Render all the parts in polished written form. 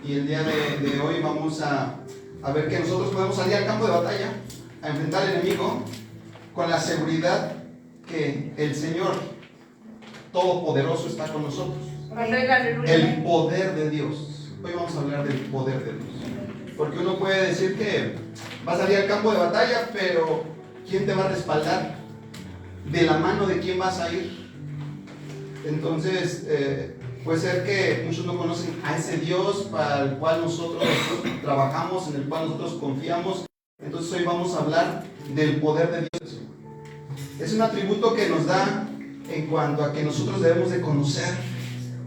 Y el día de hoy vamos a ver que nosotros podemos salir al campo de batalla, a enfrentar al enemigo con la seguridad que el Señor Todopoderoso está con nosotros. El poder de Dios. Hoy vamos a hablar del poder de Dios. Porque uno puede decir que va a salir al campo de batalla, pero ¿quién te va a respaldar? ¿De la mano de quién vas a ir? Entonces, puede ser que muchos no conocen a ese Dios para el cual nosotros trabajamos, en el cual nosotros confiamos. Entonces hoy vamos a hablar del poder de Dios. Es un atributo que nos da en cuanto a que nosotros debemos de conocer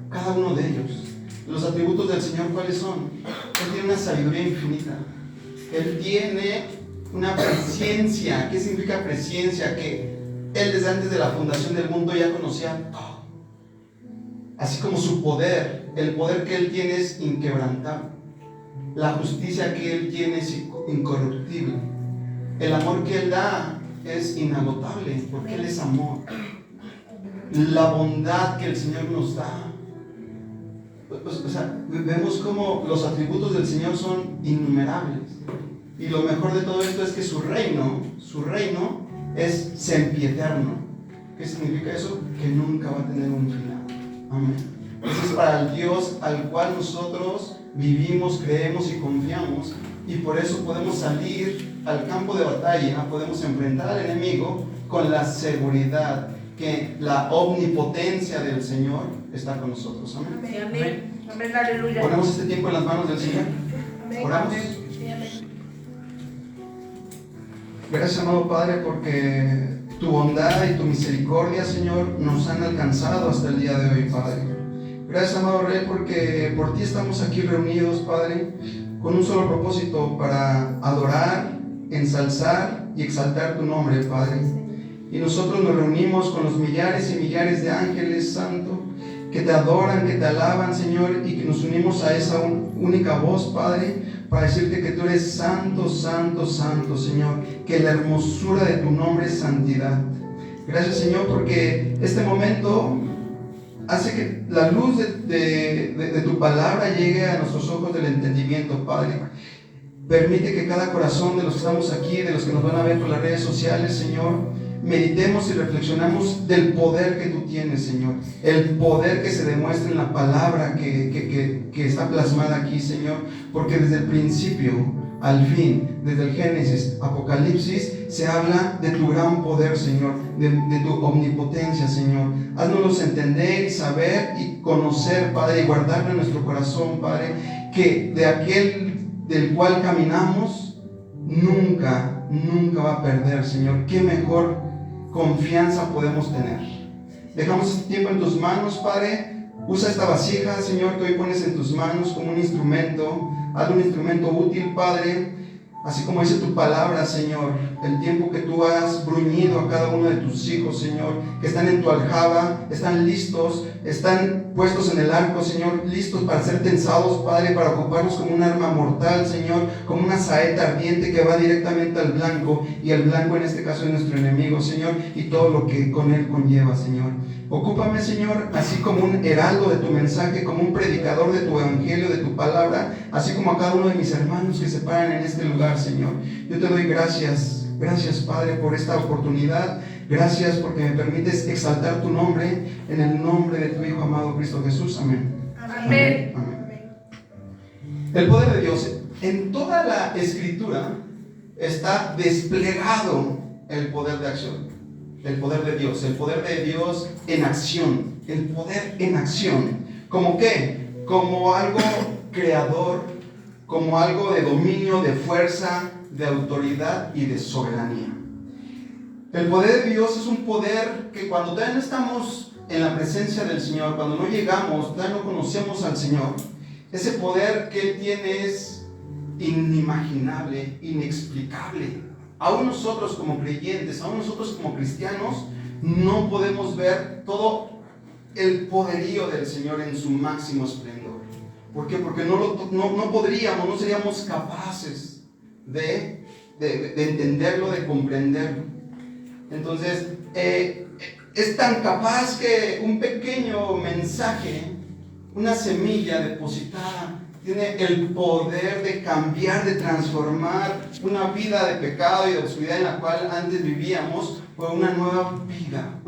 cada uno de ellos. Los atributos del Señor, ¿cuáles son? Él tiene una sabiduría infinita. Él tiene una presciencia. ¿Qué significa presciencia? Que Él desde antes de la fundación del mundo ya conocía todo. Así como su poder, el poder que Él tiene es inquebrantable. La justicia que Él tiene es incorruptible. El amor que Él da es inagotable, porque Él es amor. La bondad que el Señor nos da. O sea, vemos como los atributos del Señor son innumerables. Y lo mejor de todo esto es que su reino es sempiterno. ¿Qué significa eso? Que nunca va a tener un final. Amén. Eso es para el Dios al cual nosotros vivimos, creemos y confiamos. Y por eso podemos salir al campo de batalla, podemos enfrentar al enemigo con la seguridad que la omnipotencia del Señor está con nosotros. Amén. Amén. Amén. Aleluya. Ponemos este tiempo en las manos del Señor. Oramos. Gracias, amado Padre, porque tu bondad y tu misericordia, Señor, nos han alcanzado hasta el día de hoy, Padre. Gracias, amado Rey, porque por ti estamos aquí reunidos, Padre, con un solo propósito: para adorar, ensalzar y exaltar tu nombre, Padre. Y nosotros nos reunimos con los millares y millares de ángeles santos que te adoran, que te alaban, Señor, y que nos unimos a esa única voz, Padre, para decirte que tú eres santo, santo, santo, Señor, que la hermosura de tu nombre es santidad. Gracias, Señor, porque este momento hace que la luz de tu palabra llegue a nuestros ojos del entendimiento, Padre. Permite que cada corazón de los que estamos aquí, de los que nos van a ver por las redes sociales, Señor, meditemos y reflexionamos del poder que tú tienes, Señor. El poder que se demuestra en la palabra que está plasmada aquí, Señor. Porque desde el principio al fin, desde el Génesis, Apocalipsis, se habla de tu gran poder, Señor, de tu omnipotencia, Señor. Haznoslos entender y saber y conocer, Padre, y guardarlo en nuestro corazón, Padre, que de aquel del cual caminamos nunca va a perder, Señor. Qué mejor confianza podemos tener. Dejamos este tiempo en tus manos, Padre. Usa esta vasija, Señor, que hoy pones en tus manos como un instrumento. Hazlo un instrumento útil, Padre. Así como dice tu palabra, Señor, el tiempo que tú has bruñido a cada uno de tus hijos, Señor, que están en tu aljaba, están listos, están puestos en el arco, Señor, listos para ser tensados, Padre, para ocuparlos como un arma mortal, Señor, como una saeta ardiente que va directamente al blanco, y el blanco en este caso es nuestro enemigo, Señor, y todo lo que con él conlleva, Señor. Ocúpame, Señor, así como un heraldo de tu mensaje, como un predicador de tu evangelio, de tu palabra, así como a cada uno de mis hermanos que se paran en este lugar, Señor. Yo te doy gracias, Padre, por esta oportunidad. Gracias porque me permites exaltar tu nombre, en el nombre de tu Hijo amado Cristo Jesús. Amén. Amén. Amén. El poder de Dios. En toda la Escritura está desplegado el poder de acción. El poder de Dios en acción. El poder en acción. ¿Cómo qué? Como algo creador, como algo de dominio, de fuerza, de autoridad y de soberanía. El poder de Dios es un poder que cuando todavía no estamos en la presencia del Señor, cuando no llegamos, todavía no conocemos al Señor, ese poder que Él tiene es inimaginable, inexplicable. Aún nosotros como creyentes, aún nosotros como cristianos, no podemos ver todo el poderío del Señor en su máximo esplendor. ¿Por qué? Porque no podríamos, no seríamos capaces de entenderlo, de comprenderlo. Entonces, es tan capaz que un pequeño mensaje una semilla depositada tiene el poder de cambiar, de transformar una vida de pecado y de oscuridad en la cual antes vivíamos por una nueva vida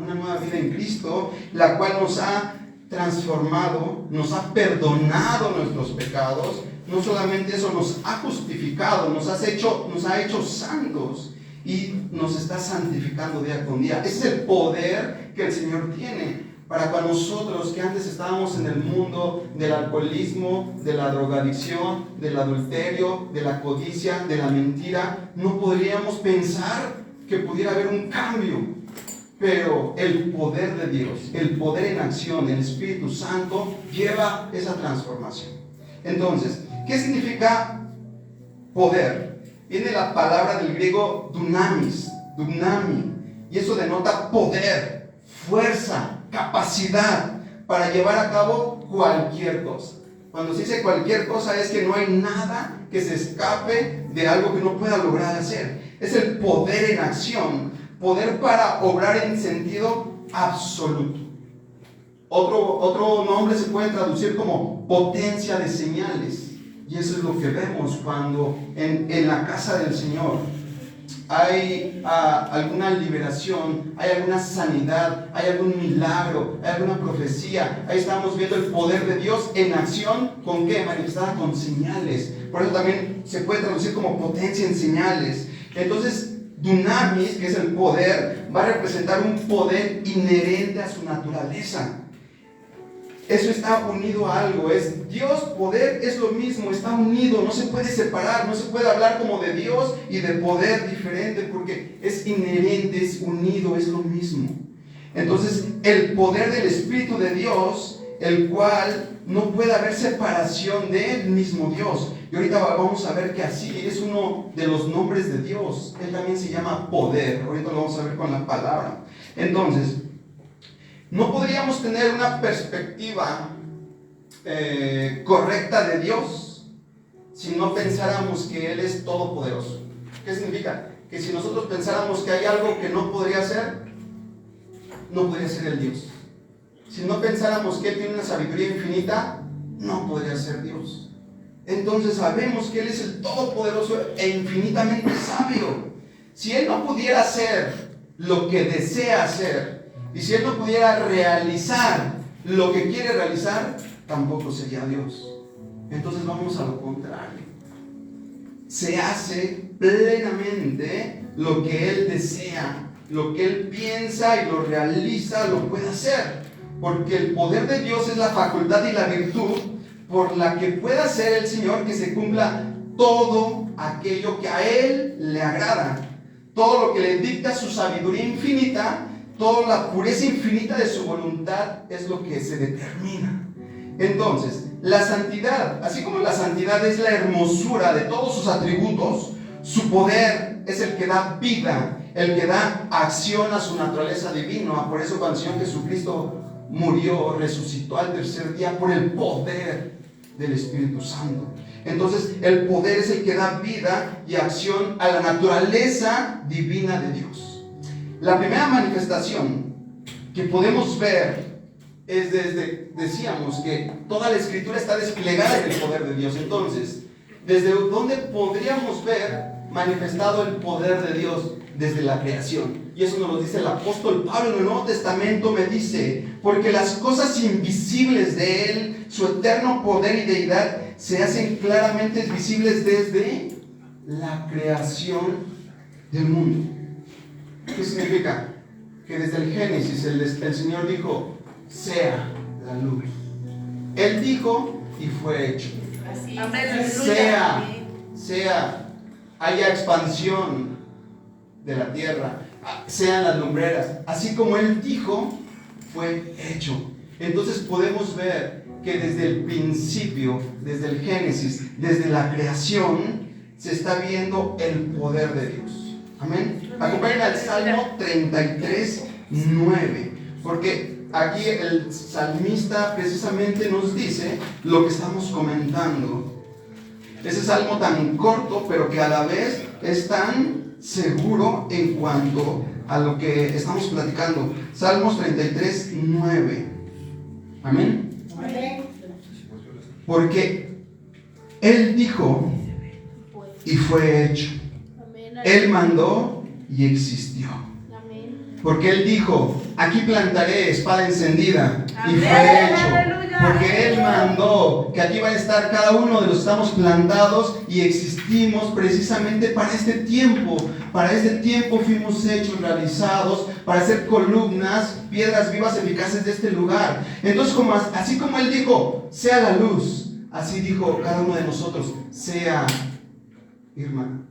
en Cristo, la cual nos ha transformado, nos ha perdonado nuestros pecados. No solamente eso, nos ha justificado, nos ha hecho santos y nos está santificando día con día. Ese es el poder que el Señor tiene para cuando nosotros, que antes estábamos en el mundo del alcoholismo, de la drogadicción, del adulterio, de la codicia, de la mentira, no podríamos pensar que pudiera haber un cambio. Pero el poder de Dios, el poder en acción, el Espíritu Santo lleva esa transformación. Entonces, ¿qué significa poder? Viene la palabra del griego dunamis, dunami, y eso denota poder, fuerza, capacidad para llevar a cabo cualquier cosa. Cuando se dice cualquier cosa es que no hay nada que se escape de algo que no pueda lograr hacer. Es el poder en acción, poder para obrar en sentido absoluto. Otro nombre se puede traducir como potencia de señales. Y eso es lo que vemos cuando en la casa del Señor hay alguna liberación, hay alguna sanidad, hay algún milagro, hay alguna profecía. Ahí estamos viendo el poder de Dios en acción. ¿Con qué? Manifestada con señales. Por eso también se puede traducir como potencia en señales. Entonces, dunamis, que es el poder, va a representar un poder inherente a su naturaleza. Eso está unido a algo. Es Dios, poder es lo mismo, está unido, no se puede separar, no se puede hablar como de Dios y de poder diferente, porque es inherente, es unido, es lo mismo. Entonces, el poder del Espíritu de Dios, el cual no puede haber separación del mismo Dios. Y ahorita vamos a ver que así es uno de los nombres de Dios. Él también se llama poder. Ahorita lo vamos a ver con la palabra. Entonces, no podríamos tener una perspectiva correcta de Dios si no pensáramos que Él es todopoderoso. ¿Qué significa? Que si nosotros pensáramos que hay algo que no podría ser, no podría ser el Dios. Si no pensáramos que Él tiene una sabiduría infinita, no podría ser Dios. Entonces sabemos que Él es el todopoderoso e infinitamente sabio. Si Él no pudiera hacer lo que desea hacer, y si Él no pudiera realizar lo que quiere realizar, tampoco sería Dios. Entonces vamos a lo contrario. Se hace plenamente lo que Él desea, lo que Él piensa y lo realiza, lo puede hacer. Porque el poder de Dios es la facultad y la virtud por la que puede hacer el Señor que se cumpla todo aquello que a Él le agrada. Todo lo que le dicta su sabiduría infinita, toda la pureza infinita de su voluntad es lo que se determina. Entonces, la santidad, así como la santidad es la hermosura de todos sus atributos, su poder es el que da vida, el que da acción a su naturaleza divina. Por eso cuando el Señor Jesucristo murió, resucitó al tercer día por el poder del Espíritu Santo. Entonces, el poder es el que da vida y acción a la naturaleza divina de Dios. La primera manifestación que podemos ver es decíamos que toda la Escritura está desplegada en el poder de Dios. Entonces, ¿desde dónde podríamos ver manifestado el poder de Dios? Desde la creación. Y eso nos lo dice el apóstol Pablo en el Nuevo Testamento. Me dice: porque las cosas invisibles de Él, su eterno poder y deidad, se hacen claramente visibles desde la creación del mundo. ¿Qué significa? Que desde el Génesis el Señor dijo: sea la luz. Él dijo y fue hecho. Así sea, haya expansión de la tierra, sean las lumbreras. Así como Él dijo, fue hecho. Entonces podemos ver que desde el principio, desde el Génesis, desde la creación, se está viendo el poder de Dios. Amén. Acompáñenme al Salmo 33, 9. Porque aquí el salmista precisamente nos dice lo que estamos comentando. Ese salmo tan corto, pero que a la vez es tan seguro en cuanto a lo que estamos platicando. Salmos 33, 9. Amén. Porque Él dijo y fue hecho. Él mandó y existió. Porque Él dijo, aquí plantaré espada encendida, y fue hecho. Porque Él mandó que aquí va a estar cada uno de los que estamos plantados y existimos precisamente para este tiempo. Para este tiempo fuimos hechos, realizados, para ser columnas, piedras vivas eficaces de este lugar. Entonces, así como Él dijo, sea la luz, así dijo cada uno de nosotros, sea Irma,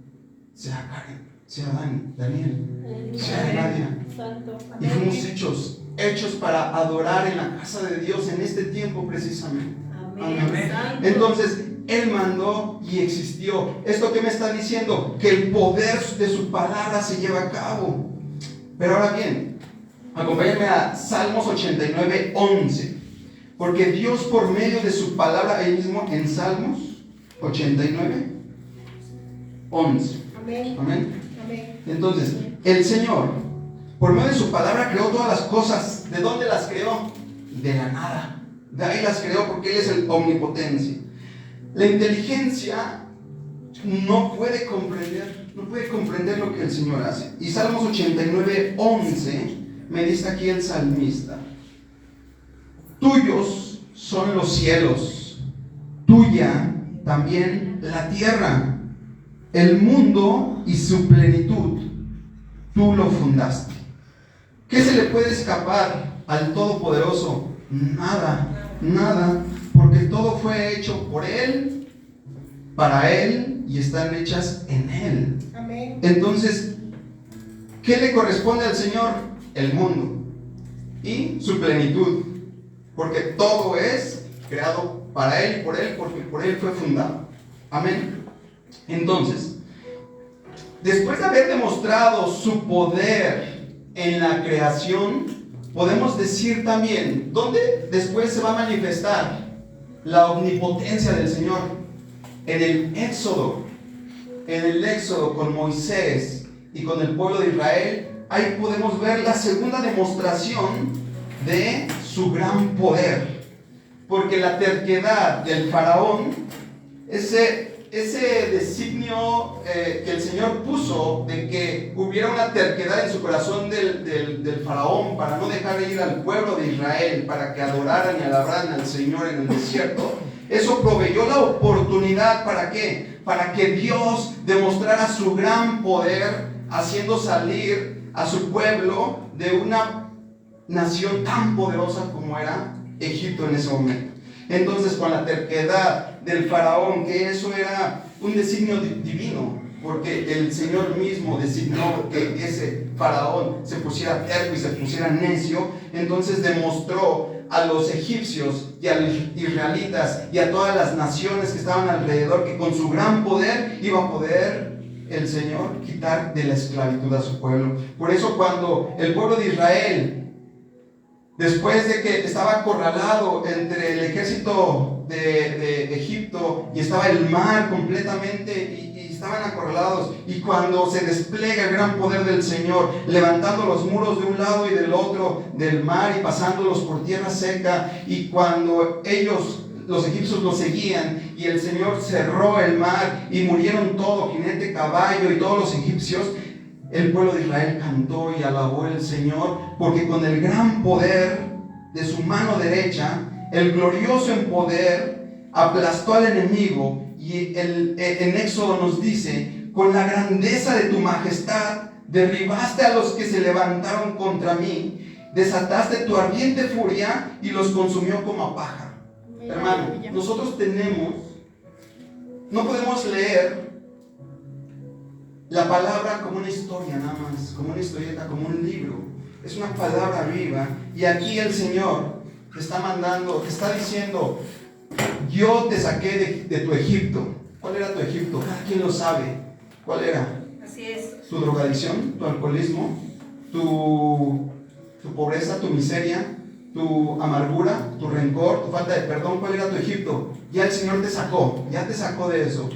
sea Karen, sea Daniel, sea Nadia. Y fuimos hechos para adorar en la casa de Dios en este tiempo precisamente. Amén. Entonces, Él mandó y existió. ¿Esto qué me está diciendo? Que el poder de su palabra se lleva a cabo. Pero ahora bien, acompáñenme a Salmos 89, 11. Porque Dios por medio de su palabra, ahí mismo en Salmos 89, 11. Amén. Amén. Entonces, el Señor, por medio de su palabra, creó todas las cosas. ¿De dónde las creó? De la nada. De ahí las creó porque Él es el omnipotencia. La inteligencia no puede comprender lo que el Señor hace. Y Salmos 89, 11 me dice aquí el salmista: tuyos son los cielos, tuya también la tierra, el mundo y su plenitud, tú lo fundaste. ¿Qué se le puede escapar al Todopoderoso? Nada, porque todo fue hecho por Él, para Él, y están hechas en Él. Amén. Entonces, ¿qué le corresponde al Señor? El mundo y su plenitud, porque todo es creado para Él y por Él, porque por Él fue fundado. Amén. Entonces, después de haber demostrado su poder en la creación, podemos decir también dónde después se va a manifestar la omnipotencia del Señor. En el Éxodo con Moisés y con el pueblo de Israel, ahí podemos ver la segunda demostración de su gran poder. Porque la terquedad del faraón, ese designio que el Señor puso de que hubiera una terquedad en su corazón del faraón para no dejar ir al pueblo de Israel para que adoraran y alabaran al Señor en el desierto, eso proveyó la oportunidad. ¿Para qué? Para que Dios demostrara su gran poder haciendo salir a su pueblo de una nación tan poderosa como era Egipto en ese momento. Entonces, con la terquedad del faraón, que eso era un designio divino, porque el Señor mismo designó que ese faraón se pusiera terco y se pusiera necio, entonces demostró a los egipcios y a los israelitas y a todas las naciones que estaban alrededor que con su gran poder iba a poder el Señor quitar de la esclavitud a su pueblo. Por eso, cuando el pueblo de Israel, después de que estaba acorralado entre el ejército de Egipto y estaba el mar completamente y estaban acorralados, y cuando se despliega el gran poder del Señor, levantando los muros de un lado y del otro del mar y pasándolos por tierra seca, y cuando los egipcios los seguían y el Señor cerró el mar y murieron todos, jinete, caballo y todos los egipcios, el pueblo de Israel cantó y alabó al Señor, porque con el gran poder de su mano derecha, el glorioso en poder, aplastó al enemigo. Y en Éxodo nos dice: con la grandeza de tu majestad derribaste a los que se levantaron contra mí, desataste tu ardiente furia y los consumió como a paja. Hermano, nosotros no podemos leer la palabra como una historia nada más, como una historieta, como un libro. Es una palabra viva. Y aquí el Señor te está mandando, te está diciendo: yo te saqué de tu Egipto. ¿Cuál era tu Egipto? Cada quien lo sabe. ¿Cuál era? Así es. Tu drogadicción, tu alcoholismo, tu pobreza, tu miseria, tu amargura, tu rencor, tu falta de perdón. ¿Cuál era tu Egipto? Ya el Señor te sacó, ya te sacó de eso.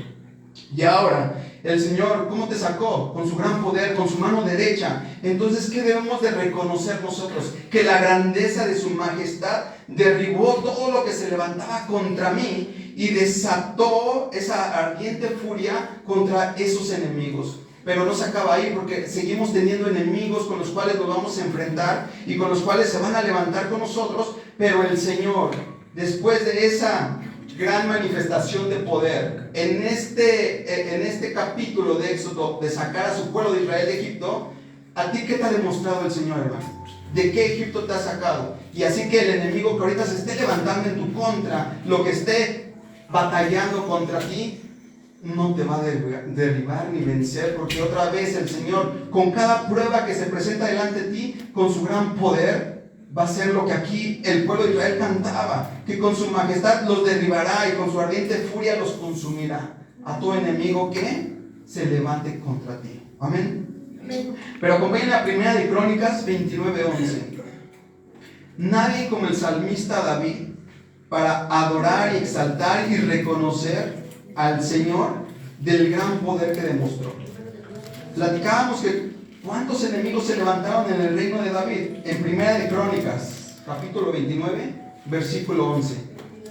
Y ahora, el Señor, ¿cómo te sacó? Con su gran poder, con su mano derecha. Entonces, ¿qué debemos de reconocer nosotros? Que la grandeza de su majestad derribó todo lo que se levantaba contra mí. y desató esa ardiente furia contra esos enemigos. Pero no se acaba ahí, porque seguimos teniendo enemigos con los cuales nos vamos a enfrentar y con los cuales se van a levantar con nosotros. Pero el Señor, después de esa gran manifestación de poder, en este capítulo de Éxodo, de sacar a su pueblo de Israel de Egipto, ¿a ti qué te ha demostrado el Señor, hermano? ¿De qué Egipto te ha sacado? Y así que el enemigo que ahorita se esté levantando en tu contra, lo que esté batallando contra ti, no te va a derribar ni vencer, porque otra vez el Señor, con cada prueba que se presenta delante de ti, con su gran poder, va a hacer lo que aquí el pueblo de Israel cantaba, que con su majestad los derribará y con su ardiente furia los consumirá a todo enemigo que se levante contra ti. Amén. Amén. Pero acompáñenme a Primera de Crónicas 29:11. Nadie como el salmista David para adorar y exaltar y reconocer al Señor del gran poder que demostró. Platicábamos que cuántos enemigos se levantaron en el reino de David en Primera de Crónicas, capítulo 29, versículo 11.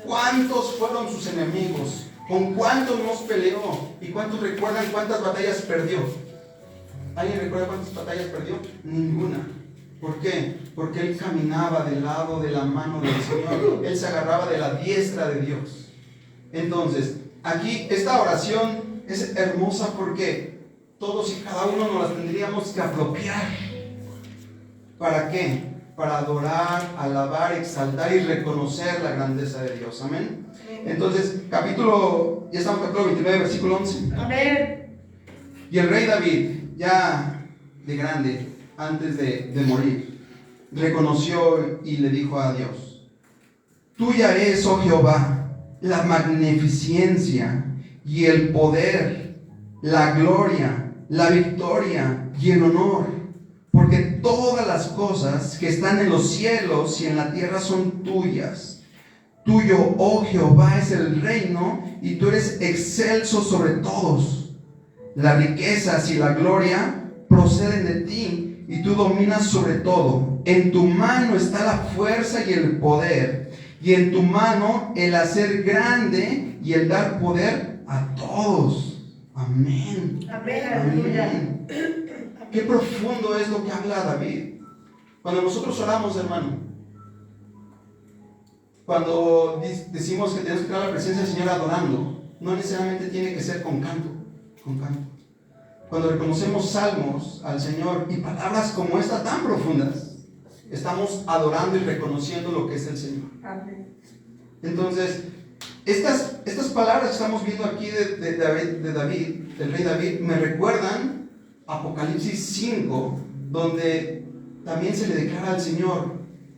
¿Cuántos fueron sus enemigos? ¿Con cuántos nos peleó? ¿Y cuántos recuerdan cuántas batallas perdió? ¿Alguien recuerda cuántas batallas perdió? Ninguna. ¿Por qué? Porque él caminaba del lado de la mano del Señor. Él se agarraba de la diestra de Dios. Entonces, aquí esta oración es hermosa porque todos y cada uno nos la tendríamos que apropiar. ¿Para qué? Para adorar, alabar, exaltar y reconocer la grandeza de Dios. Amén. Entonces, ya estamos en capítulo 29, versículo 11. Amén. Y el rey David, ya de grande, antes de morir, reconoció y le dijo a Dios: tuya es, oh Jehová, la magnificencia y el poder, la gloria, la victoria y el honor, porque todas las cosas que están en los cielos y en la tierra son tuyas. Tuyo, oh Jehová, es el reino y tú eres excelso sobre todos. Las riquezas y la gloria proceden de ti y tú dominas sobre todo. En tu mano está la fuerza y el poder, y en tu mano el hacer grande y el dar poder a todos. Amén. Amén. Aleluya. Amén. Qué profundo es lo que habla David. Cuando nosotros oramos, hermano, cuando decimos que tenemos que entrar a la presencia del Señor adorando, no necesariamente tiene que ser con canto. Cuando reconocemos salmos al Señor y palabras como esta tan profundas, estamos adorando y reconociendo lo que es el Señor. Amén. Entonces, estas palabras que estamos viendo aquí de David, del rey David, me recuerdan Apocalipsis 5, donde también se le declara al Señor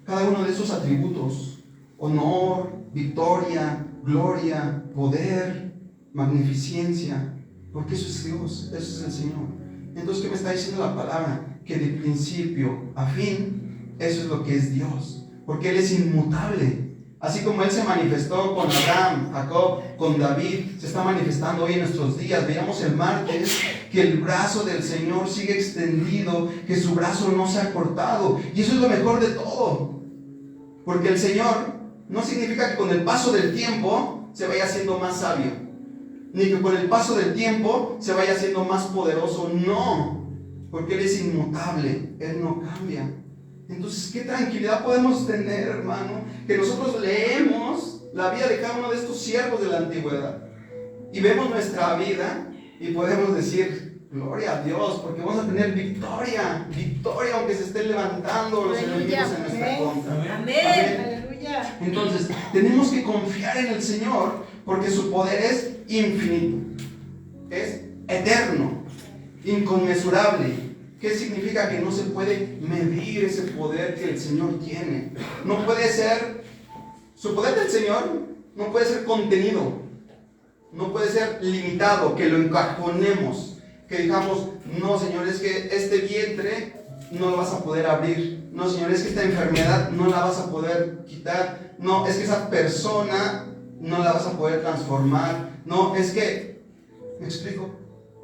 cada uno de esos atributos: honor, victoria, gloria, poder, magnificencia. Porque eso es Dios, eso es el Señor. Entonces, ¿qué me está diciendo la palabra? Que de principio a fin, eso es lo que es Dios. Porque Él es inmutable. Así como Él se manifestó con Abraham, Jacob, con David, se está manifestando hoy en nuestros días. Veíamos el martes que el brazo del Señor sigue extendido, que su brazo no se ha cortado. Y eso es lo mejor de todo. Porque el Señor no significa que con el paso del tiempo se vaya haciendo más sabio, ni que con el paso del tiempo se vaya haciendo más poderoso. No, porque Él es inmutable, Él no cambia. Entonces, ¿qué tranquilidad podemos tener, hermano? Que nosotros leemos la vida de cada uno de estos siervos de la antigüedad y vemos nuestra vida y podemos decir: gloria a Dios, porque vamos a tener victoria, aunque se estén levantando los enemigos en nuestra contra. Amén. Aleluya. Entonces, tenemos que confiar en el Señor, porque su poder es infinito, es eterno, inconmensurable. ¿Qué significa? Que no se puede medir ese poder que el Señor tiene. No puede ser, su poder del Señor no puede ser contenido, no puede ser limitado, que lo encajonemos, que digamos: no, Señor, es que este vientre no lo vas a poder abrir. No, Señor, es que esta enfermedad no la vas a poder quitar. No, es que esa persona no la vas a poder transformar. No, es que, ¿me explico?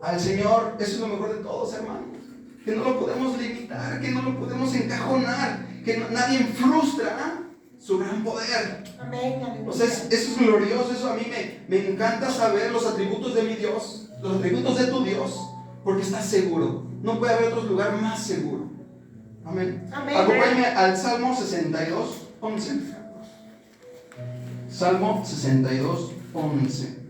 Al Señor, eso es lo mejor de todos, hermanos. Que no lo podemos limitar, que no lo podemos encajonar, que nadie frustra su gran poder. Amén. O sea, eso es glorioso, eso a mí me encanta saber los atributos de mi Dios, los atributos de tu Dios, porque estás seguro. No puede haber otro lugar más seguro. Amén. Amén. Acompáñame al Salmo 62, 11. Salmo 62, 11.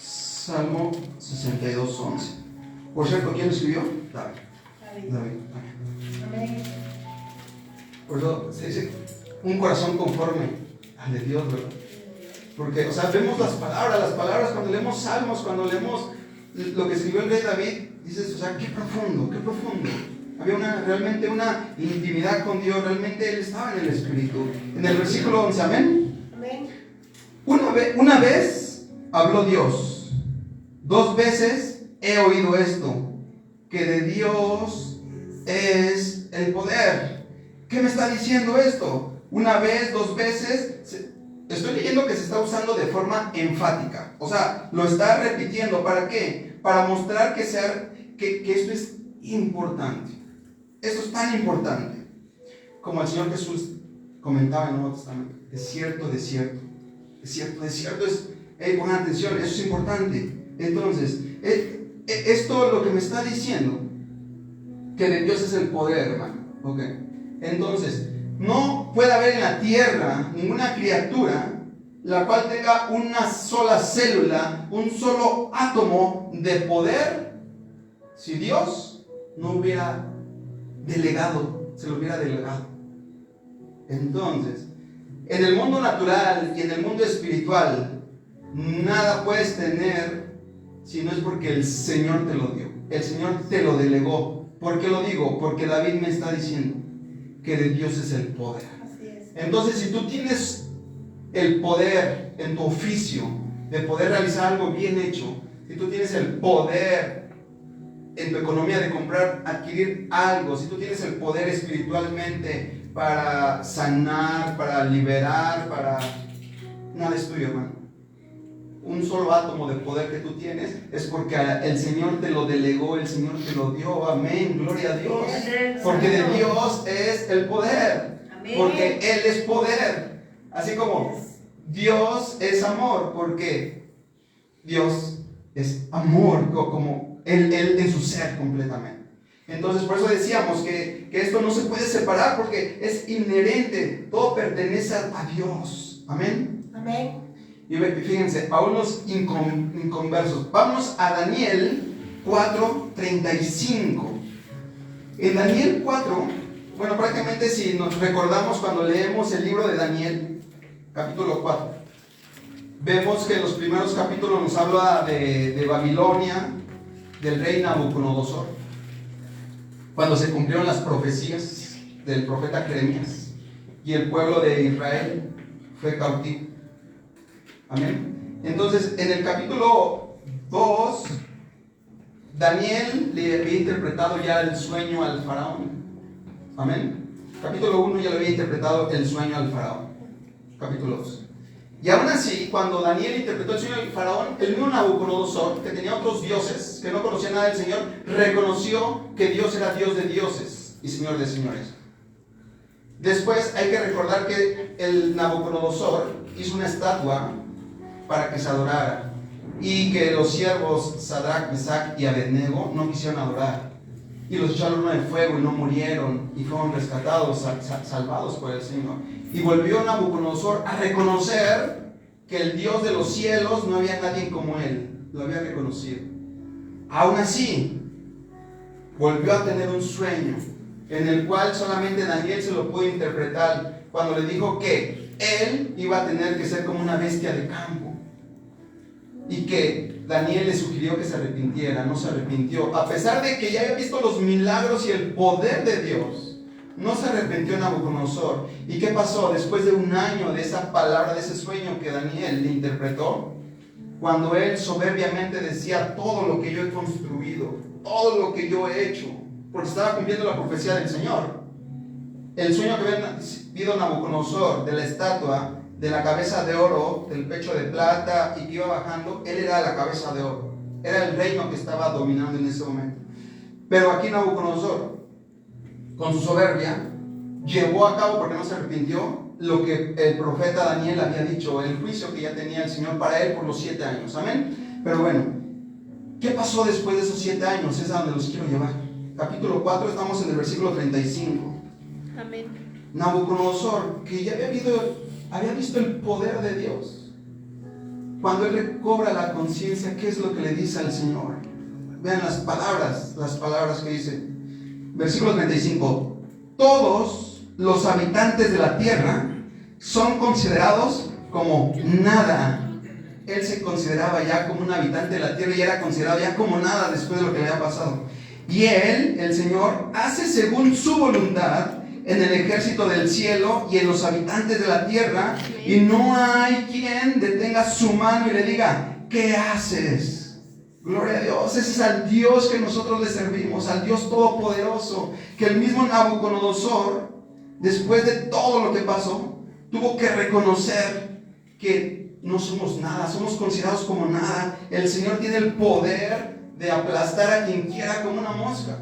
Salmo 62, 11. Por cierto, ¿quién lo escribió? David. Amén. Por eso se dice un corazón conforme al de Dios, ¿verdad? Porque, o sea, vemos las palabras cuando leemos salmos, cuando leemos lo que escribió el rey David, dices, o sea, qué profundo. Había realmente una intimidad con Dios, realmente él estaba en el Espíritu. En el versículo 11, amén. Amén. Una vez habló Dios, 2 veces he oído esto, que de Dios es el poder. ¿Qué me está diciendo esto? Una vez, 2 veces. Estoy leyendo que se está usando de forma enfática. O sea, lo está repitiendo. ¿Para qué? Para mostrar que esto es importante. Esto es tan importante. Como el Señor Jesús comentaba en el Nuevo Testamento. Desierto es... pongan atención, eso es importante. Entonces, esto lo que me está diciendo, que de Dios es el poder, hermano. ¿Ok? Entonces, no puede haber en la tierra ninguna criatura la cual tenga una sola célula, un solo átomo de poder, si Dios no hubiera se lo hubiera delegado. Entonces, en el mundo natural y en el mundo espiritual, nada puedes tener si no es porque el Señor te lo dio. El Señor te lo delegó. ¿Por qué lo digo? Porque David me está diciendo que de Dios es el poder. Así es. Entonces, si tú tienes el poder en tu oficio de poder realizar algo bien hecho, si tú tienes el poder en tu economía de comprar, adquirir algo, si tú tienes el poder espiritualmente para sanar, para liberar, nada es tuyo, hermano. Un solo átomo de poder que tú tienes es porque el Señor te lo delegó, el Señor te lo dio. Amén, gloria a Dios. Porque de Dios es el poder. Amén. Porque Él es poder. Así como Dios es amor, porque Dios es amor, como Él en su ser completamente. Entonces, por eso decíamos que esto no se puede separar, porque es inherente, todo pertenece a Dios. Amén. Amén. Y fíjense, a unos inconversos. Vamos a Daniel 4:35. En Daniel 4, bueno, prácticamente si nos recordamos cuando leemos el libro de Daniel, capítulo 4, vemos que en los primeros capítulos nos habla de Babilonia, del rey Nabucodonosor, cuando se cumplieron las profecías del profeta Jeremías y el pueblo de Israel fue cautivo. Amén. Entonces, en el capítulo 2, Daniel le había interpretado ya el sueño al faraón. Amén. Capítulo 1 ya le había interpretado el sueño al faraón. Capítulo 2. Y aún así, cuando Daniel interpretó el sueño del faraón, el mismo Nabucodonosor, que tenía otros dioses, que no conocía nada del Señor, reconoció que Dios era Dios de dioses y Señor de señores. Después hay que recordar que el Nabucodonosor hizo una estatua para que se adorara, y que los siervos Sadrach, Mesach y Abednego no quisieron adorar, y los echaron en el fuego y no murieron, y fueron rescatados, salvados por el Señor. Y volvió Nabucodonosor a reconocer que el Dios de los cielos no había nadie como él, lo había reconocido. Aún así, volvió a tener un sueño en el cual solamente Daniel se lo pudo interpretar, cuando le dijo que él iba a tener que ser como una bestia de campo, y que Daniel le sugirió que se arrepintiera. No se arrepintió, a pesar de que ya había visto los milagros y el poder de Dios. No se arrepintió Nabucodonosor. ¿Y qué pasó? Después de un año de esa palabra, de ese sueño que Daniel le interpretó, cuando él soberbiamente decía: todo lo que yo he construido, todo lo que yo he hecho, porque estaba cumpliendo la profecía del Señor. El sueño que había visto Nabucodonosor de la estatua, de la cabeza de oro, del pecho de plata, y que iba bajando, él era la cabeza de oro. Era el reino que estaba dominando en ese momento. Pero aquí Nabucodonosor con su soberbia, llevó a cabo, porque no se arrepintió, lo que el profeta Daniel había dicho, el juicio que ya tenía el Señor para él por los 7 años. Amén. Pero bueno, ¿qué pasó después de esos 7 años? Es a donde los quiero llevar. Capítulo 4, estamos en el versículo 35. Amén. Nabucodonosor, que ya había visto el poder de Dios, cuando él recobra la conciencia, ¿qué es lo que le dice al Señor? Vean las palabras que dice. Versículo 35. Todos los habitantes de la tierra son considerados como nada. Él se consideraba ya como un habitante de la tierra y era considerado ya como nada después de lo que le había pasado. Y él, el Señor, hace según su voluntad en el ejército del cielo y en los habitantes de la tierra, y no hay quien detenga su mano y le diga, ¿qué haces? Gloria a Dios. Ese es al Dios que nosotros le servimos, al Dios todopoderoso, que el mismo Nabucodonosor, después de todo lo que pasó, tuvo que reconocer que no somos nada, somos considerados como nada. El Señor tiene el poder de aplastar a quien quiera como una mosca.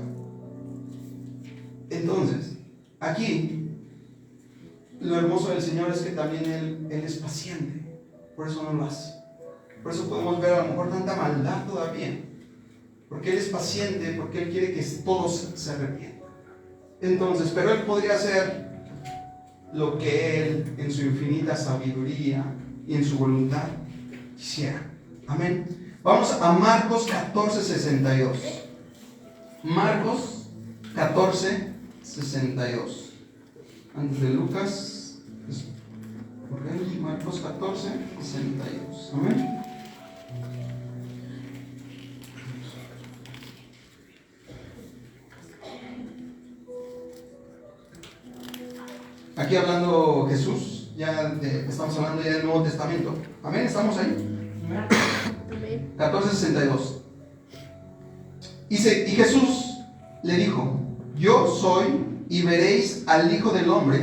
Entonces, aquí lo hermoso del Señor es que también Él es paciente. Por eso no lo hace. Por eso podemos ver a lo mejor tanta maldad todavía, porque Él es paciente, porque Él quiere que todos se arrepientan. Entonces, pero Él podría hacer lo que Él en su infinita sabiduría y en su voluntad quisiera. Amén. Vamos a Marcos 14:62. Marcos 14:62. Antes de Lucas, okay. Marcos 14:62. Amén. Aquí hablando Jesús, estamos hablando ya del Nuevo Testamento. Amén, ¿estamos ahí? 14:62. Y Jesús le dijo, yo soy, y veréis al Hijo del Hombre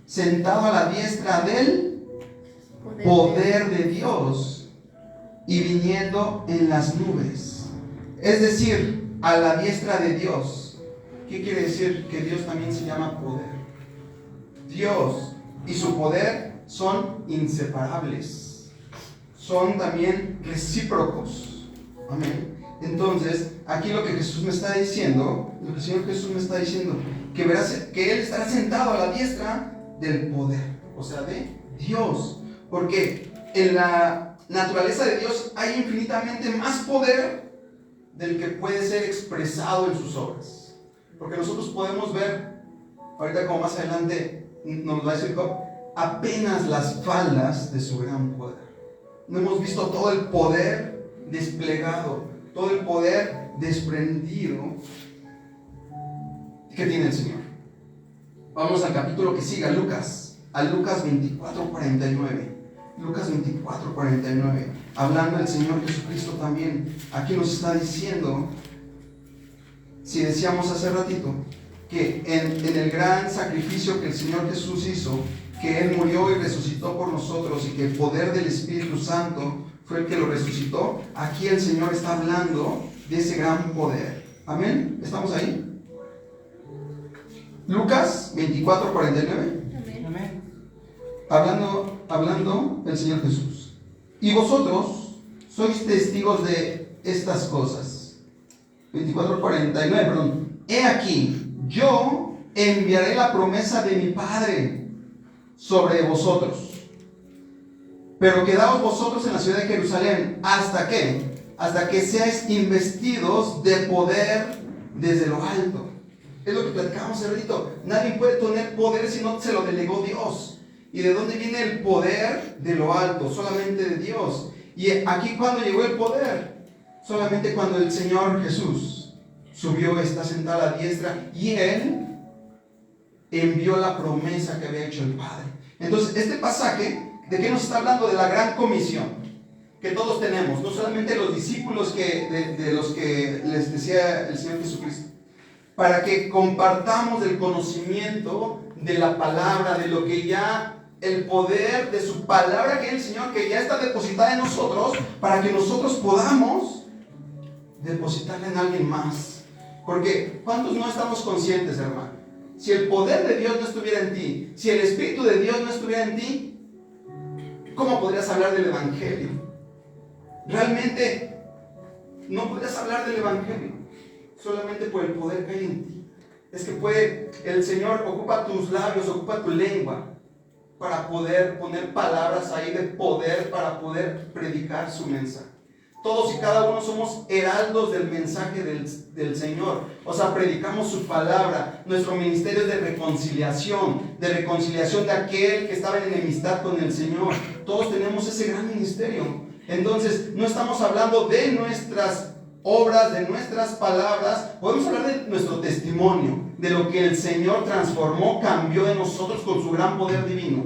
sentado a la diestra del poder de Dios y viniendo en las nubes. Es decir, a la diestra de Dios. ¿Qué quiere decir? Que Dios también se llama poder. Dios y su poder son inseparables, son también recíprocos. Amén. Entonces, aquí lo que Jesús me está diciendo, lo que el Señor Jesús me está diciendo, que verás que Él estará sentado a la diestra del poder, o sea, de Dios, porque en la naturaleza de Dios hay infinitamente más poder del que puede ser expresado en sus obras, porque nosotros podemos ver, ahorita como más adelante nos va a decir Job, apenas las faldas de su gran poder. No hemos visto todo el poder desplegado, todo el poder desprendido que tiene el Señor. Vamos al capítulo que sigue, a Lucas 24:49. Lucas 24:49. Hablando del Señor Jesucristo también, aquí nos está diciendo, si decíamos hace ratito, que en el gran sacrificio que el Señor Jesús hizo, que Él murió y resucitó por nosotros y que el poder del Espíritu Santo fue el que lo resucitó, aquí el Señor está hablando de ese gran poder. Amén. ¿Estamos ahí? Lucas 24:49. Amén. Hablando el Señor Jesús. Y vosotros sois testigos de estas cosas. 24:49, perdón. He aquí, yo enviaré la promesa de mi Padre sobre vosotros. Pero quedaos vosotros en la ciudad de Jerusalén. ¿Hasta qué? Hasta que seáis investidos de poder desde lo alto. Es lo que platicábamos hace ratito. Nadie puede tener poder si no se lo delegó Dios. ¿Y de dónde viene el poder? De lo alto, solamente de Dios. Y aquí, ¿cuándo llegó el poder? Solamente cuando el Señor Jesús subió, está sentado a la diestra, y Él envió la promesa que había hecho el Padre. Entonces, este pasaje, ¿de qué nos está hablando? De la gran comisión que todos tenemos, no solamente los discípulos de los que les decía el Señor Jesucristo, para que compartamos el conocimiento de la palabra, de lo que ya, el poder de su palabra, que es el Señor, que ya está depositada en nosotros, para que nosotros podamos depositarla en alguien más. Porque ¿cuántos no estamos conscientes, hermano? si el poder de Dios no estuviera en ti, si el Espíritu de Dios no estuviera en ti, ¿cómo podrías hablar del Evangelio? Realmente no podrías hablar del Evangelio solamente por el poder que hay en ti. Es que el Señor ocupa tus labios, ocupa tu lengua para poder poner palabras ahí de poder, para poder predicar su mensaje. Todos y cada uno somos heraldos del mensaje del Señor. O sea, predicamos su palabra. Nuestro ministerio es de reconciliación de aquel que estaba en enemistad con el Señor. Todos tenemos ese gran ministerio. Entonces, no estamos hablando de nuestras obras, de nuestras palabras. Podemos hablar de nuestro testimonio, de lo que el Señor transformó, cambió de nosotros con su gran poder divino.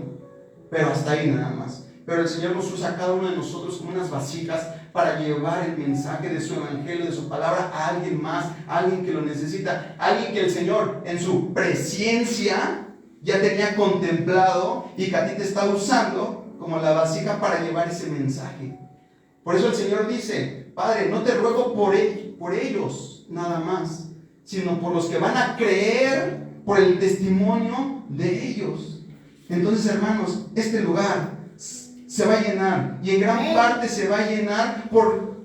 Pero hasta ahí nada más. Pero el Señor nos usa a cada uno de nosotros como unas vasijas para llevar el mensaje de su evangelio, de su palabra a alguien más, a alguien que lo necesita, a alguien que el Señor en su presencia ya tenía contemplado y que a ti te está usando como la vasija para llevar ese mensaje. Por eso el Señor dice: Padre, no te ruego por ellos nada más, sino por los que van a creer por el testimonio de ellos. Entonces, hermanos, este lugar se va a llenar, y en gran parte se va a llenar por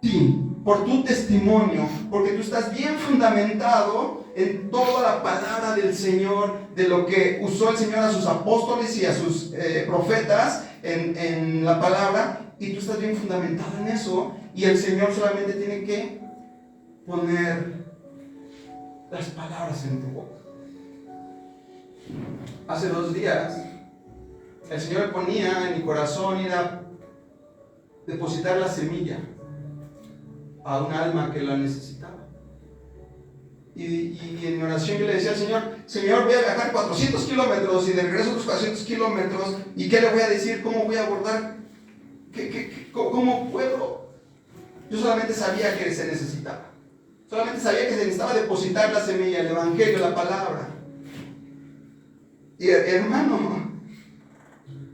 ti, por tu testimonio, porque tú estás bien fundamentado en toda la palabra del Señor, de lo que usó el Señor a sus apóstoles y a sus profetas en la palabra, y tú estás bien fundamentado en eso, y el Señor solamente tiene que poner las palabras en tu boca. Hace 2 días el Señor me ponía en mi corazón ir a depositar la semilla a un alma que la necesitaba. Y en mi oración yo le decía al Señor: Señor, voy a viajar 400 kilómetros y de regreso otros 400 kilómetros. ¿Y qué le voy a decir? ¿Cómo voy a abordar? ¿Cómo puedo? Yo solamente sabía que se necesitaba. Solamente sabía que se necesitaba depositar la semilla, el evangelio, la palabra. Y hermano,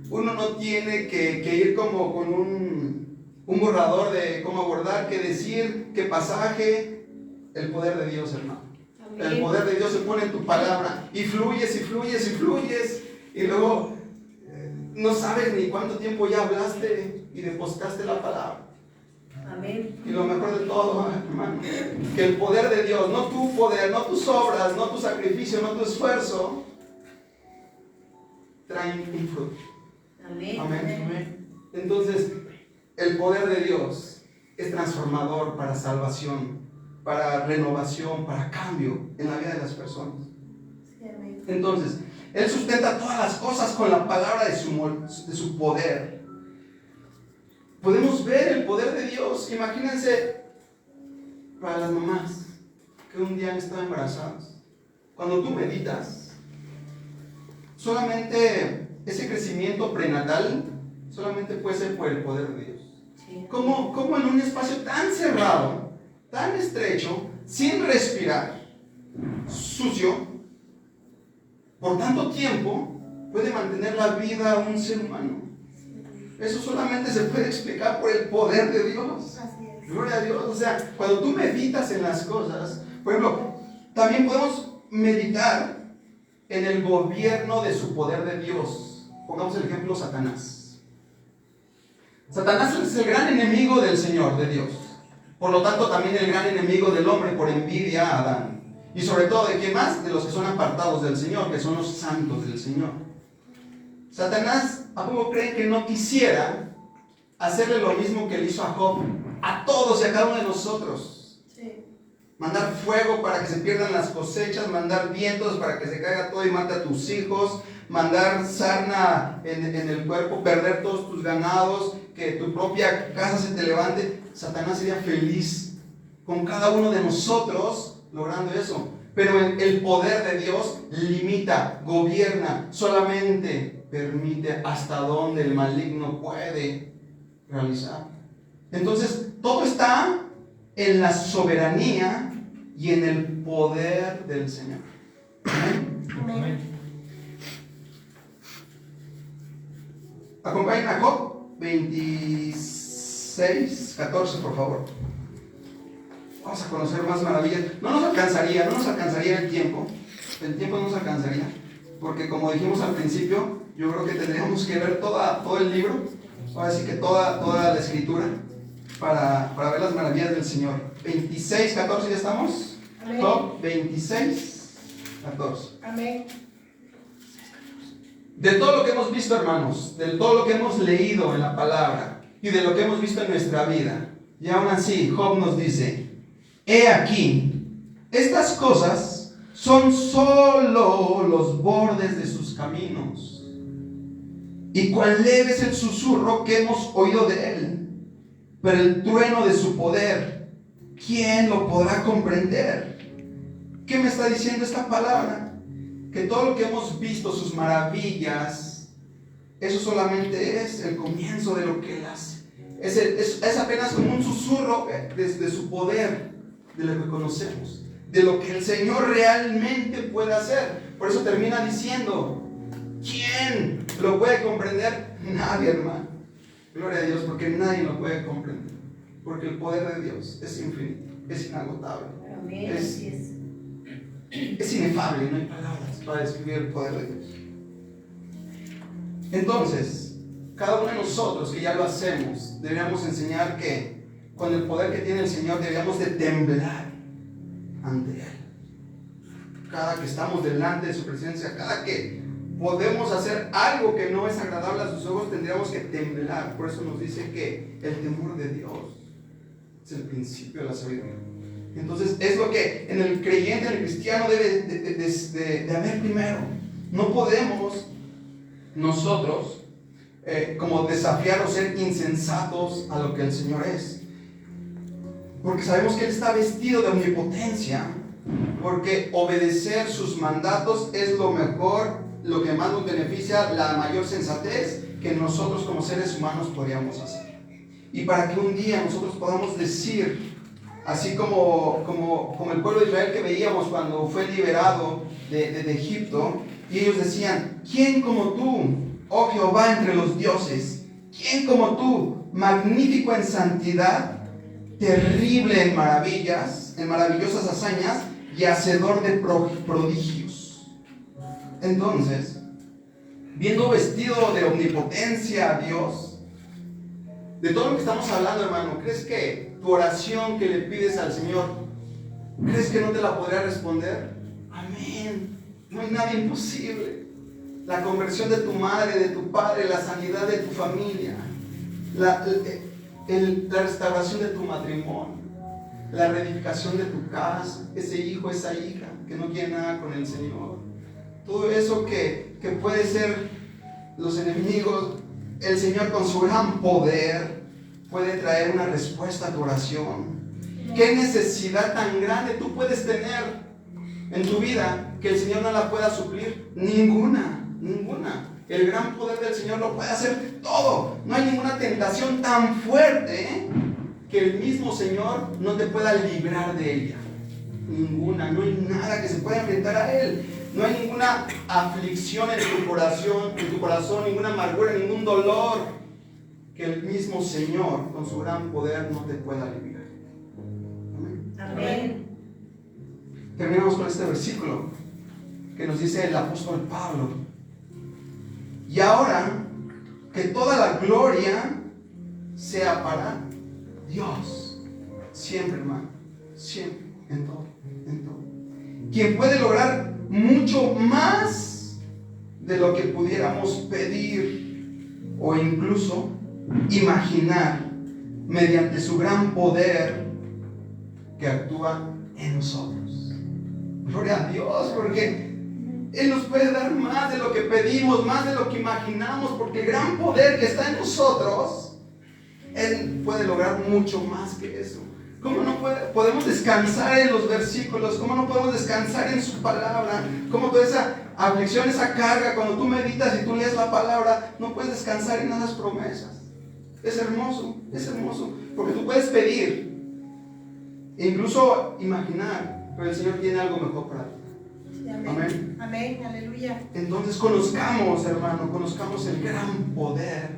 uno no tiene que ir como con un borrador de cómo abordar, qué decir, qué pasaje. El poder de Dios, hermano. Amén. El poder de Dios se pone en tu palabra y fluyes y fluyes y fluyes, y luego no sabes ni cuánto tiempo ya hablaste y depositaste la palabra. Amén. Y lo mejor de todo, hermano, que el poder de Dios, no tu poder, no tus obras, no tu sacrificio, no tu esfuerzo, traen un fruto. Amén. Amén. Amén. Entonces, el poder de Dios es transformador para salvación, para renovación, para cambio en la vida de las personas. Sí, amén. Entonces, Él sustenta todas las cosas con la palabra de su poder. Podemos ver el poder de Dios. Imagínense para las mamás que un día han estado embarazadas. Cuando tú meditas, solamente ese crecimiento prenatal solamente puede ser por el poder de Dios. Sí. ¿Cómo en un espacio tan cerrado, tan estrecho, sin respirar, sucio, por tanto tiempo, puede mantener la vida a un ser humano? Eso solamente se puede explicar por el poder de Dios. Gloria a Dios. O sea, cuando tú meditas en las cosas, por ejemplo, también podemos meditar en el gobierno de su poder de Dios. Pongamos el ejemplo Satanás. Satanás es el gran enemigo del Señor, de Dios. Por lo tanto, también el gran enemigo del hombre por envidia a Adán. Y sobre todo, ¿de quién más? De los que son apartados del Señor, que son los santos del Señor. Satanás, ¿a poco creen que no quisiera hacerle lo mismo que le hizo a Job? A todos y a cada uno de nosotros. Sí. Mandar fuego para que se pierdan las cosechas, mandar vientos para que se caiga todo y mate a tus hijos, mandar sarna en el cuerpo, perder todos tus ganados, que tu propia casa se te levante. Satanás sería feliz con cada uno de nosotros logrando eso. Pero el poder de Dios limita, gobierna, solamente permite hasta donde el maligno puede realizar. Entonces, todo está en la soberanía y en el poder del Señor. Amén. Amén. Acompáñenme a Job 26, 14, por favor. Vamos a conocer más maravillas. No nos alcanzaría el tiempo, el tiempo no nos alcanzaría, porque como dijimos al principio, yo creo que tendríamos que ver todo el libro, ahora sí que toda la escritura, para ver las maravillas del Señor. 26, 14, ¿ya estamos? Amén. Job 26, 14. Amén. De todo lo que hemos visto, hermanos, de todo lo que hemos leído en la palabra y de lo que hemos visto en nuestra vida, y aún así Job nos dice: he aquí, estas cosas son solo los bordes de sus caminos, y cuán leve es el susurro que hemos oído de él, pero el trueno de su poder, ¿quién lo podrá comprender? ¿Qué me está diciendo esta palabra? Que todo lo que hemos visto, sus maravillas, eso solamente es el comienzo de lo que él hace. Es apenas como un susurro de su poder, de lo que conocemos, de lo que el Señor realmente puede hacer. Por eso termina diciendo: ¿quién lo puede comprender? Nadie, hermano. Gloria a Dios, porque nadie lo puede comprender. Porque el poder de Dios es infinito, es inagotable. Amén. Así es. Es inefable, no hay palabras para describir el poder de Dios. Entonces, cada uno de nosotros que ya lo hacemos, deberíamos enseñar que con el poder que tiene el Señor deberíamos de temblar ante Él. Cada que estamos delante de su presencia, cada que podemos hacer algo que no es agradable a sus ojos, tendríamos que temblar. Por eso nos dice que el temor de Dios es el principio de la sabiduría. Entonces es lo que en el creyente, en el cristiano debe de haber primero. No podemos nosotros como desafiar o ser insensatos a lo que el Señor es, porque sabemos que Él está vestido de omnipotencia, porque obedecer sus mandatos es lo mejor, lo que más nos beneficia, la mayor sensatez que nosotros como seres humanos podríamos hacer. Y para que un día nosotros podamos decir, así como el pueblo de Israel que veíamos cuando fue liberado de Egipto, y ellos decían: ¿quién como tú, oh Jehová, entre los dioses? ¿Quién como tú, magnífico en santidad, terrible en maravillas, en maravillosas hazañas y hacedor de prodigios? Entonces, viendo vestido de omnipotencia a Dios, de todo lo que estamos hablando, hermano, ¿crees que tu oración que le pides al Señor, crees que no te la podría responder? Amén. No hay nada imposible. La conversión de tu madre, de tu padre, la sanidad de tu familia, la restauración de tu matrimonio, la reedificación de tu casa, ese hijo, esa hija que no quiere nada con el Señor. Todo eso que puede ser los enemigos, el Señor con su gran poder puede traer una respuesta a tu oración. ¿Qué necesidad tan grande tú puedes tener en tu vida que el Señor no la pueda suplir? Ninguna. El gran poder del Señor lo puede hacer todo. No hay ninguna tentación tan fuerte que el mismo Señor no te pueda librar de ella. Ninguna. No hay nada que se pueda enfrentar a Él. No hay ninguna aflicción en tu corazón, ninguna amargura, ningún dolor que el mismo Señor con su gran poder no te pueda liberar. Amén. Amén. Terminamos con este versículo que nos dice el apóstol Pablo: y ahora que toda la gloria sea para Dios, siempre, hermano, siempre, en todo, quien puede lograr mucho más de lo que pudiéramos pedir o incluso imaginar, mediante su gran poder que actúa en nosotros. Gloria a Dios, porque Él nos puede dar más de lo que pedimos, más de lo que imaginamos, porque el gran poder que está en nosotros, Él puede lograr mucho más que eso. ¿Cómo no podemos descansar en los versículos? ¿Cómo no podemos descansar en su palabra? ¿Cómo toda esa aflicción, esa carga, cuando tú meditas y tú lees la palabra, no puedes descansar en esas promesas? Es hermoso, porque tú puedes pedir e incluso imaginar, pero el Señor tiene algo mejor para ti. Sí, amén. Amén. Amén, aleluya. Entonces conozcamos, hermano, el gran poder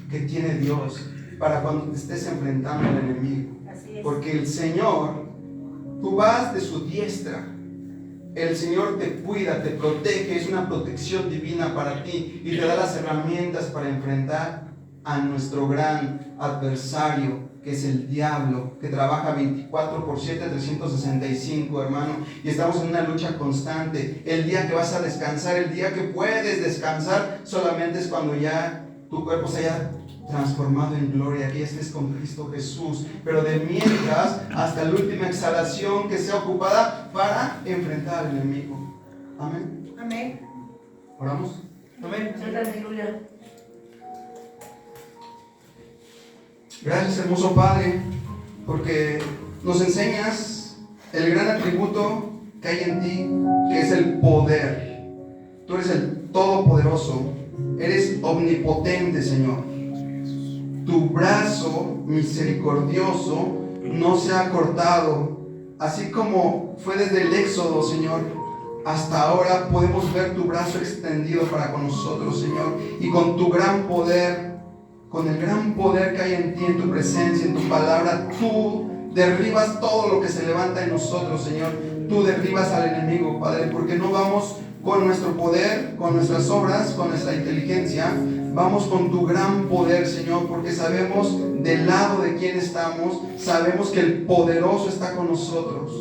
que tiene Dios para cuando te estés enfrentando al enemigo. Así es. Porque el Señor, tú vas de su diestra El Señor te cuida, te protege, es una protección divina para ti y te da las herramientas para enfrentar a nuestro gran adversario, que es el diablo, que trabaja 24/7, 365, hermano, y estamos en una lucha constante. El día que vas a descansar, el día que puedes descansar, solamente es cuando ya tu cuerpo se haya transformado en gloria, que ya estés con Cristo Jesús, pero de mientras, hasta la última exhalación que sea ocupada para enfrentar al enemigo. Amén. Amén. ¿Oramos? Amén. Aleluya. Gracias, hermoso Padre, porque nos enseñas el gran atributo que hay en ti, que es el poder. Tú eres el Todopoderoso, eres omnipotente, Señor. Tu brazo misericordioso no se ha cortado, así como fue desde el Éxodo, Señor. Hasta ahora podemos ver tu brazo extendido para con nosotros, Señor, y con tu gran poder, con el gran poder que hay en ti, en tu presencia, en tu palabra, tú derribas todo lo que se levanta en nosotros, Señor. Tú derribas al enemigo, Padre, porque no vamos con nuestro poder, con nuestras obras, con nuestra inteligencia. Vamos con tu gran poder, Señor, porque sabemos del lado de quién estamos, sabemos que el poderoso está con nosotros,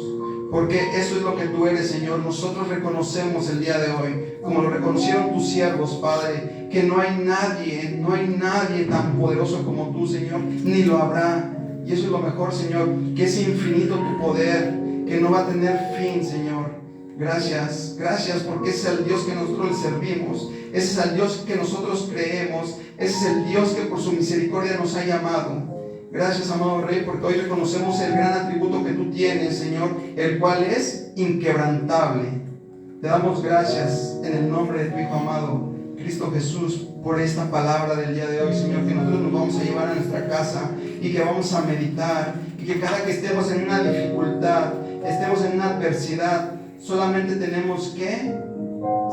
porque eso es lo que tú eres, Señor. Nosotros reconocemos el día de hoy, como lo reconocieron tus siervos, Padre, que no hay nadie tan poderoso como tú, Señor, ni lo habrá. Y eso es lo mejor, Señor, que es infinito tu poder, que no va a tener fin, Señor. Gracias porque ese es el Dios que nosotros le servimos, ese es el Dios que nosotros creemos, ese es el Dios que por su misericordia nos ha llamado. Gracias, amado Rey, porque hoy reconocemos el gran atributo que tú tienes, Señor, el cual es inquebrantable. Te damos gracias en el nombre de tu Hijo amado, Cristo Jesús, por esta palabra del día de hoy, Señor, que nosotros nos vamos a llevar a nuestra casa y que vamos a meditar, y que cada que estemos en una dificultad, estemos en una adversidad, solamente tenemos que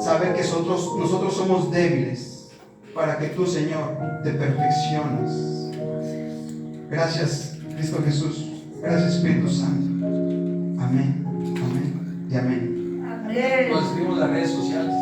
saber que nosotros somos débiles para que tú, Señor, te perfecciones. Gracias, Cristo Jesús. Gracias, Espíritu Santo. Amén, amén y amén. Amén. Nos escribimos las redes sociales.